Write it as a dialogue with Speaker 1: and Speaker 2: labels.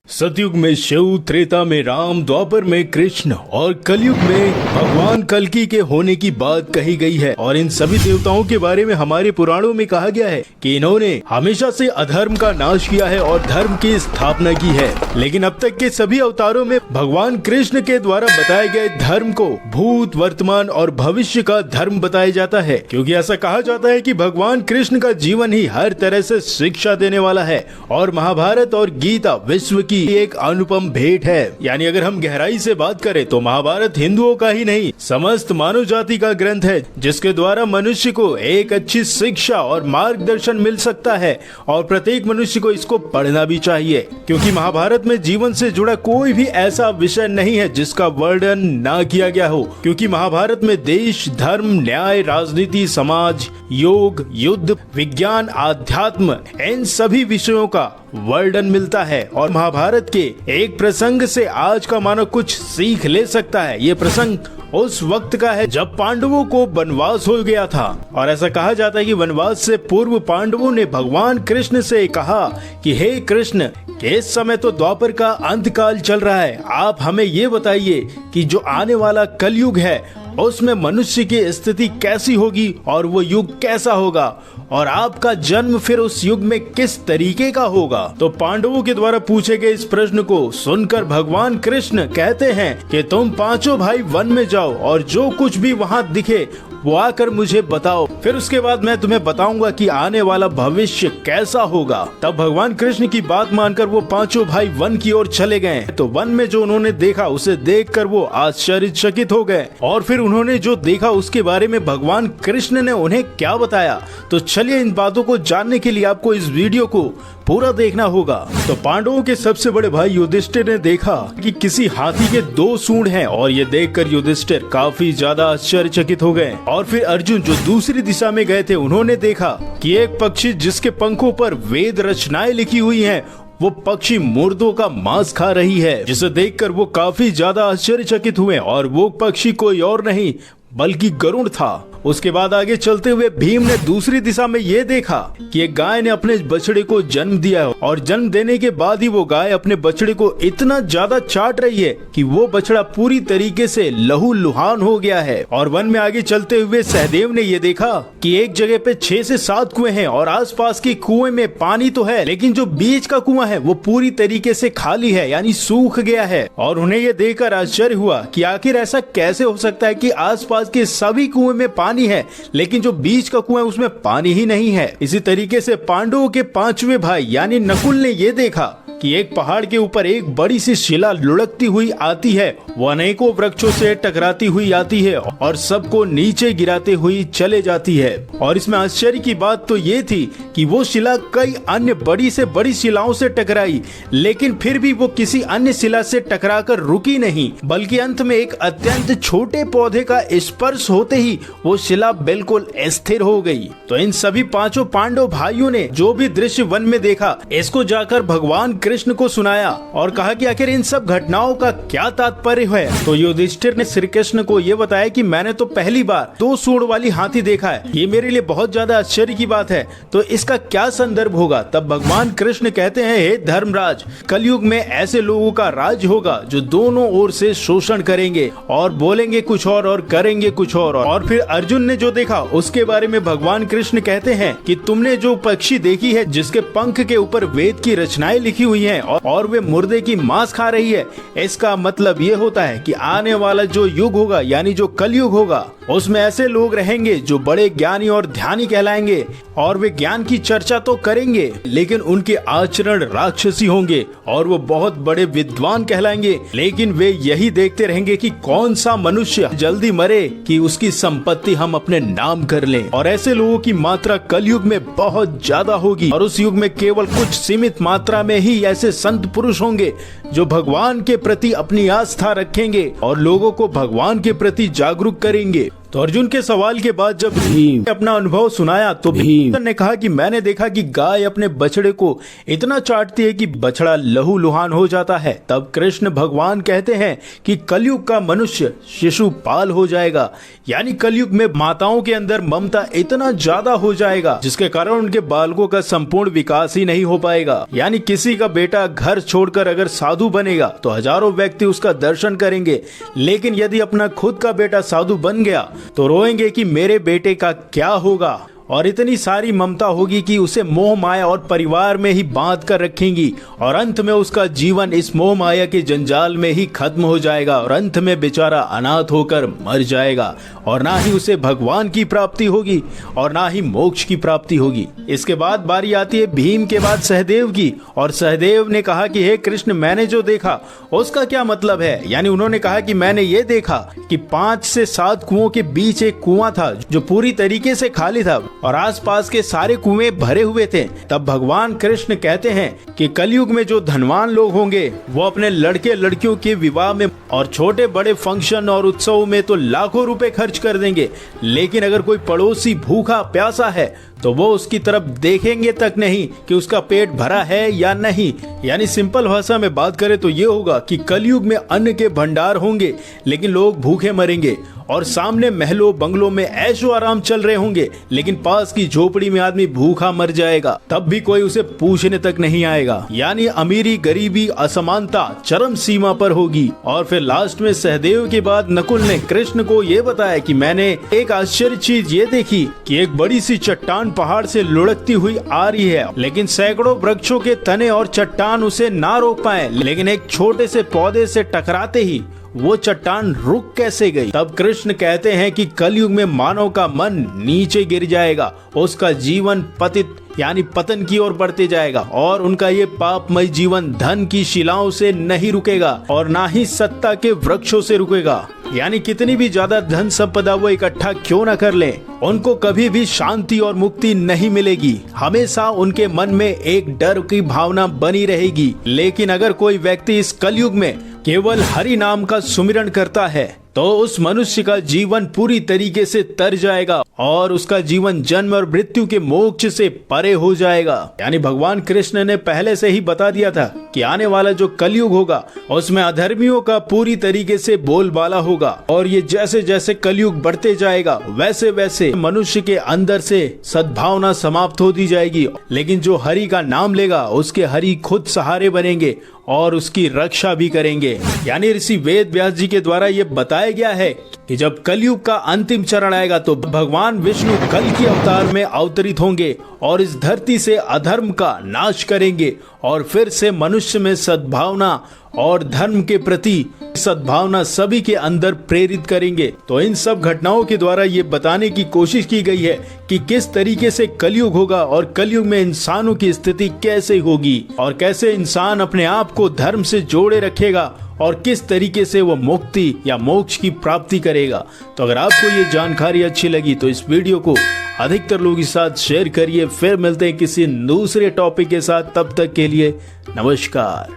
Speaker 1: सतयुग में शिव, त्रेता में राम, द्वापर में कृष्ण और कलयुग में भगवान कल्कि के होने की बात कही गई है। और इन सभी देवताओं के बारे में हमारे पुराणों में कहा गया है कि इन्होंने हमेशा से अधर्म का नाश किया है और धर्म की स्थापना की है। लेकिन अब तक के सभी अवतारों में भगवान कृष्ण के द्वारा बताए गए धर्म को भूत, वर्तमान और भविष्य का धर्म बताया जाता है, क्योंकि ऐसा कहा जाता है कि भगवान कृष्ण का जीवन ही हर तरह से शिक्षा देने वाला है और महाभारत और गीता विश्व की एक अनुपम भेंट है। यानी अगर हम गहराई से बात करें तो महाभारत हिंदुओं का ही नहीं समस्त मानव जाति का ग्रंथ है, जिसके द्वारा मनुष्य को एक अच्छी शिक्षा और मार्गदर्शन मिल सकता है और प्रत्येक मनुष्य को इसको पढ़ना भी चाहिए, क्योंकि महाभारत में जीवन से जुड़ा कोई भी ऐसा विषय नहीं है जिसका वर्णन ना किया गया हो। क्योंकि महाभारत में देश, धर्म, न्याय, राजनीति, समाज, योग, युद्ध, विज्ञान, आध्यात्म इन सभी विषयों का वर्णन मिलता है। और महाभारत के एक प्रसंग से आज का मानव कुछ सीख ले सकता है। ये प्रसंग उस वक्त का है जब पांडवों को वनवास हो गया था, और ऐसा कहा जाता है कि वनवास से पूर्व पांडवों ने भगवान कृष्ण से कहा कि हे कृष्ण, इस समय तो द्वापर का अंत काल चल रहा है, आप हमें ये बताइए कि जो आने वाला कलयुग है उसमें मनुष्य की स्थिति कैसी होगी और वो युग कैसा होगा, और आपका जन्म फिर उस युग में किस तरीके का होगा। तो पांडवों के द्वारा पूछे गए इस प्रश्न को सुनकर भगवान कृष्ण कहते हैं कि तुम पांचों भाई वन में जाओ और जो कुछ भी वहाँ दिखे वो आकर मुझे बताओ, फिर उसके बाद मैं तुम्हें बताऊंगा कि आने वाला भविष्य कैसा होगा। तब भगवान कृष्ण की बात मानकर वो पांचों भाई वन की ओर चले गए। तो वन में जो उन्होंने देखा उसे देखकर वो आश्चर्यचकित हो गए, और फिर उन्होंने जो देखा उसके बारे में भगवान कृष्ण ने उन्हें क्या बताया। तो चलिए इन बातों को जानने के लिए आपको इस वीडियो को पूरा देखना होगा। तो पांडवों के सबसे बड़े भाई युधिष्ठिर ने देखा कि किसी हाथी के 2 सूंड हैं, और ये देखकर युधिष्ठिर काफी ज्यादा आश्चर्यचकित हो गए। और फिर अर्जुन जो दूसरी दिशा में गए थे उन्होंने देखा कि एक पक्षी जिसके पंखों पर वेद रचनाएं लिखी हुई हैं, वो पक्षी मुर्दों का मांस खा रही है, जिसे देखकर वो काफी ज्यादा आश्चर्यचकित हुए। और वो पक्षी कोई और नहीं बल्कि गरुड़ था। उसके बाद आगे चलते हुए भीम ने दूसरी दिशा में ये देखा कि एक गाय ने अपने बछड़े को जन्म दिया है, और जन्म देने के बाद ही वो गाय अपने बछड़े को इतना ज्यादा चाट रही है कि वो बछड़ा पूरी तरीके से लहूलुहान हो गया है। और वन में आगे चलते हुए सहदेव ने ये देखा कि एक जगह पे 6 से 7 कुएं हैं, और आसपास के कुएं में पानी तो है लेकिन जो बीच का कुआं है वो पूरी तरीके से खाली है, यानी सूख गया है। और उन्हें ये देखकर आश्चर्य हुआ कि आखिर ऐसा कैसे हो सकता है कि आसपास के सभी कुएं में पानी है लेकिन जो बीच का कुआं है उसमें पानी ही नहीं है। इसी तरीके से पांडवों के 5वें भाई यानी नकुल ने ये देखा कि एक पहाड़ के ऊपर एक बड़ी सी शिला लुढ़कती हुई आती है, वो अनेकों वृक्षों से टकराती हुई आती है और सबको नीचे गिराते हुई चले जाती है। और इसमें आश्चर्य की बात तो ये थी कि वो शिला कई अन्य बड़ी से बड़ी शिलाओं से टकराई, लेकिन फिर भी वो किसी अन्य शिला से टकराकर रुकी नहीं, बल्कि अंत में एक अत्यंत छोटे पौधे का स्पर्श होते ही वो शिला बिल्कुल स्थिर हो गई। तो इन सभी 5 पांडव भाइयों ने जो भी दृश्य वन में देखा इसको जाकर भगवान कृष्ण को सुनाया और कहा कि आखिर इन सब घटनाओं का क्या तात्पर्य है। तो युधिष्ठिर ने श्री कृष्ण को ये बताया कि मैंने तो पहली बार 2 सूंड वाली हाथी देखा है, ये मेरे लिए बहुत ज्यादा आश्चर्य की बात है, तो इसका क्या संदर्भ होगा। तब भगवान कृष्ण कहते हैं, हे धर्मराज, कलयुग में ऐसे लोगों का राज होगा जो दोनों ओर से शोषण करेंगे और बोलेंगे कुछ और करेंगे कुछ और फिर अर्जुन ने जो देखा उसके बारे में भगवान कृष्ण कहते हैं कि तुमने जो पक्षी देखी है जिसके पंख के ऊपर वेद की रचनाएं लिखी हुई हैं और वे मुर्दे की मांस खा रही है, इसका मतलब ये होता है कि आने वाला जो युग होगा यानी जो कलयुग होगा उसमें ऐसे लोग रहेंगे जो बड़े ज्ञानी और ध्यानी कहलाएंगे, और वे ज्ञान की चर्चा तो करेंगे लेकिन उनके आचरण राक्षसी होंगे, और वो बहुत बड़े विद्वान कहलाएंगे लेकिन वे यही देखते रहेंगे कि कौन सा मनुष्य जल्दी मरे कि उसकी संपत्ति हम अपने नाम कर लें। और ऐसे लोगों की मात्रा कलयुग में बहुत ज्यादा होगी, और उस युग में केवल कुछ सीमित मात्रा में ही ऐसे संत पुरुष होंगे जो भगवान के प्रति अपनी आस्था रखेंगे और लोगों को भगवान के प्रति जागरूक करेंगे। तो अर्जुन के सवाल के बाद जब भीम ने अपना अनुभव सुनाया तो भीम ने कहा कि मैंने देखा कि गाय अपने बछड़े को इतना चाटती है कि बछड़ा लहूलुहान हो जाता है। तब कृष्ण भगवान कहते हैं कि कलयुग का मनुष्य शिशुपाल हो जाएगा, यानी कलयुग में माताओं के अंदर ममता इतना ज्यादा हो जाएगा जिसके कारण उनके बालकों का संपूर्ण विकास ही नहीं हो पाएगा। यानी किसी का बेटा घर छोड़कर अगर साधु बनेगा तो हजारों व्यक्ति उसका दर्शन करेंगे, लेकिन यदि अपना खुद का बेटा साधु बन गया तो रोएंगे कि मेरे बेटे का क्या होगा। और इतनी सारी ममता होगी कि उसे मोह माया और परिवार में ही बांध कर रखेंगी और अंत में उसका जीवन इस मोह माया के जंजाल में ही खत्म हो जाएगा और अंत में बेचारा अनाथ होकर मर जाएगा और ना ही उसे भगवान की प्राप्ति होगी और ना ही मोक्ष की प्राप्ति होगी। इसके बाद बारी आती है भीम के बाद सहदेव की, और सहदेव ने कहा कि हे कृष्ण, मैंने जो देखा उसका क्या मतलब है। यानी उन्होंने कहा कि मैंने ये देखा कि 5 से 7 कुओं के बीच एक कुआं था जो पूरी तरीके से खाली था और आसपास के सारे कुएं भरे हुए थे। तब भगवान कृष्ण कहते हैं कि कलयुग में जो धनवान लोग होंगे वो अपने लड़के लड़कियों के विवाह में और छोटे बड़े फंक्शन और उत्सव में तो लाखों रुपए खर्च कर देंगे, लेकिन अगर कोई पड़ोसी भूखा प्यासा है तो वो उसकी तरफ देखेंगे तक नहीं कि उसका पेट भरा है या नहीं। यानी सिंपल भाषा में बात करें तो ये होगा कि कलयुग में अन्न के भंडार होंगे लेकिन लोग भूखे मरेंगे और सामने महलों बंगलों में ऐशो आराम चल रहे होंगे, लेकिन पास की झोपड़ी में आदमी भूखा मर जाएगा, तब भी कोई उसे पूछने तक नहीं आएगा। यानी अमीरी गरीबी असमानता चरम सीमा पर होगी। और फिर लास्ट में सहदेव के बाद नकुल ने कृष्ण को ये बताया कि मैंने एक आश्चर्य चीज ये देखी कि एक बड़ी सी चट्टान पहाड़ से लुढ़कती हुई आ रही है, लेकिन सैकड़ों वृक्षों के तने और चट्टान उसे ना रोक पाए, लेकिन एक छोटे से पौधे से टकराते ही वो चट्टान रुक कैसे गई। तब कृष्ण कहते हैं कि कलयुग में मानव का मन नीचे गिर जाएगा, उसका जीवन पतित यानी पतन की ओर बढ़ते जाएगा और उनका ये पापमय जीवन धन की शिलाओं से नहीं रुकेगा और ना ही सत्ता के वृक्षों से रुकेगा। यानी कितनी भी ज्यादा धन संपदा वो इकट्ठा क्यों न कर ले, उनको कभी भी शांति और मुक्ति नहीं मिलेगी। हमेशा उनके मन में एक डर की भावना बनी रहेगी। लेकिन अगर कोई व्यक्ति इस कलयुग में केवल हरि नाम का सुमिरन करता है तो उस मनुष्य का जीवन पूरी तरीके से तर जाएगा और उसका जीवन जन्म और मृत्यु के मोक्ष से परे हो जाएगा। यानी भगवान कृष्ण ने पहले से ही बता दिया था कि आने वाला जो कलयुग होगा उसमें अधर्मियों का पूरी तरीके से बोलबाला होगा और ये जैसे जैसे कलयुग बढ़ते जाएगा वैसे वैसे मनुष्य के अंदर से सद्भावना समाप्त होती जाएगी। लेकिन जो हरि का नाम लेगा उसके हरि खुद सहारे बनेंगे और उसकी रक्षा भी करेंगे। यानी ऋषि वेद व्यास जी के द्वारा ये बताया गया है कि जब कलयुग का अंतिम चरण आएगा तो भगवान विष्णु कल की अवतार में अवतरित होंगे और इस धरती से अधर्म का नाश करेंगे और फिर से मनुष्य में सद्भावना और धर्म के प्रति सद्भावना सभी के अंदर प्रेरित करेंगे। तो इन सब घटनाओं के द्वारा ये बताने की कोशिश की गई है कि किस तरीके से कलयुग होगा और कलयुग में इंसानों की स्थिति कैसे होगी और कैसे इंसान अपने आप को धर्म से जोड़े रखेगा और किस तरीके से वो मुक्ति या मोक्ष की प्राप्ति करेगा। तो अगर आपको ये जानकारी अच्छी लगी तो इस वीडियो को अधिकतर लोगों के साथ शेयर करिए। फिर मिलते हैं किसी दूसरे टॉपिक के साथ, तब तक के लिए नमस्कार।